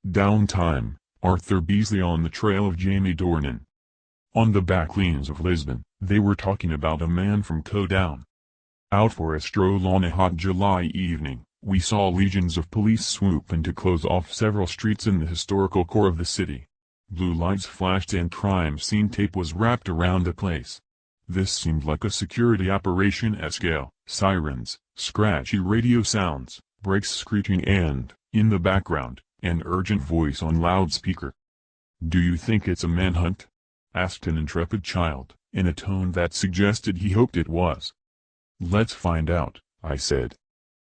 Downtime, Arthur Beasley on the trail of Jamie Dornan. On the back lanes of Lisbon, they were talking about a man from Down. Out for a stroll on a hot July evening, we saw legions of police swoop in to close off several streets in the historical core of the city. Blue lights flashed and crime scene tape was wrapped around the place. This seemed like a security operation at scale. Sirens, scratchy radio sounds, brakes screeching and, in the background, an urgent voice on loudspeaker. "Do you think it's a manhunt?" asked an intrepid child, in a tone that suggested he hoped it was. "Let's find out," I said.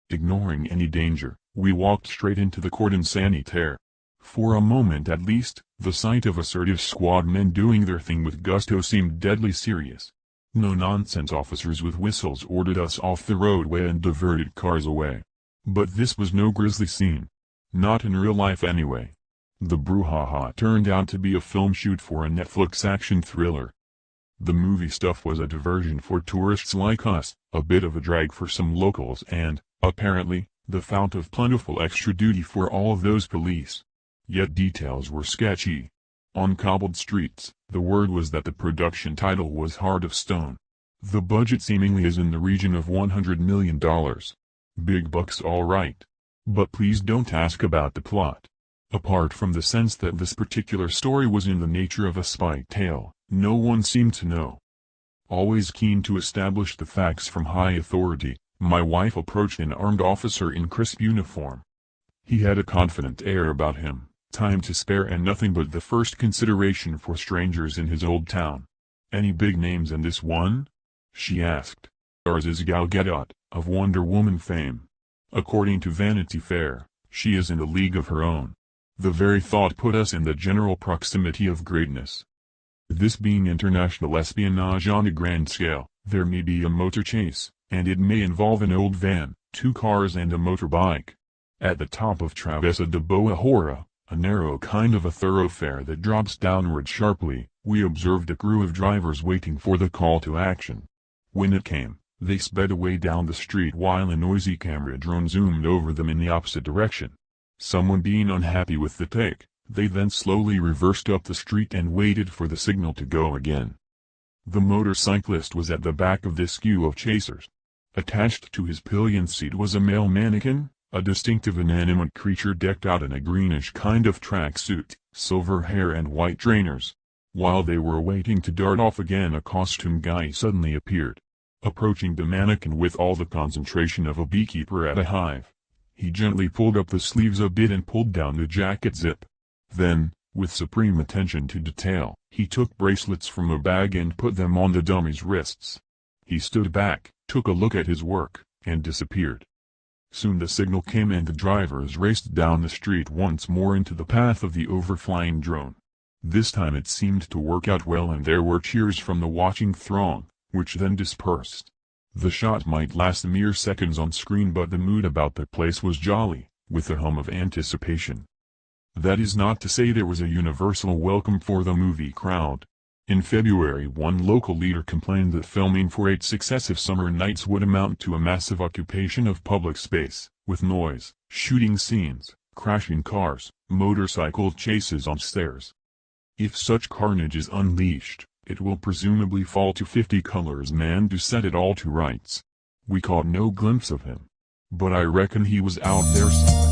Ignoring any danger, we walked straight into the cordon sanitaire. For a moment at least, the sight of assertive squad men doing their thing with gusto seemed deadly serious. No-nonsense officers with whistles ordered us off the roadway and diverted cars away. But this was no grisly scene. Not in real life anyway. The brouhaha turned out to be a film shoot for a Netflix action thriller. The movie stuff was a diversion for tourists like us, a bit of a drag for some locals and, apparently, the fount of plentiful extra duty for all of those police. Yet details were sketchy. On cobbled streets, the word was that the production title was Heart of Stone. The budget seemingly is in the region of $100 million. Big bucks all right. But please don't ask about the plot. Apart from the sense that this particular story was in the nature of a spy tale, no one seemed to know. Always keen to establish the facts from high authority, my wife approached an armed officer in crisp uniform. He had a confident air about him, time to spare and nothing but the first consideration for strangers in his old town. "Any big names in this one?" she asked. "Ours is Gal Gadot, of Wonder Woman fame. According to Vanity Fair, she is in a league of her own." The very thought put us in the general proximity of greatness. This being international espionage on a grand scale, there may be a motor chase, and it may involve an old van, 2 cars and a motorbike. At the top of Travessa de Boa Hora, a narrow kind of a thoroughfare that drops downward sharply, we observed a crew of drivers waiting for the call to action. When it came, they sped away down the street while a noisy camera drone zoomed over them in the opposite direction. Someone being unhappy with the take, they then slowly reversed up the street and waited for the signal to go again. The motorcyclist was at the back of this queue of chasers. Attached to his pillion seat was a male mannequin, a distinctive inanimate creature decked out in a greenish kind of tracksuit, silver hair and white trainers. While they were waiting to dart off again, a costume guy suddenly appeared. Approaching the mannequin with all the concentration of a beekeeper at a hive, he gently pulled up the sleeves a bit and pulled down the jacket zip. Then, with supreme attention to detail, he took bracelets from a bag and put them on the dummy's wrists. He stood back, took a look at his work, and disappeared. Soon the signal came and the drivers raced down the street once more into the path of the overflying drone. This time it seemed to work out well and there were cheers from the watching throng, which then dispersed. The shot might last mere seconds on screen, but the mood about the place was jolly, with a hum of anticipation. That is not to say there was a universal welcome for the movie crowd. In February, one local leader complained that filming for 8 successive summer nights would amount to a massive occupation of public space, with noise, shooting scenes, crashing cars, motorcycle chases on stairs. If such carnage is unleashed, it will presumably fall to 50 Colors man to set it all to rights. We caught no glimpse of him. But I reckon he was out there somewhere.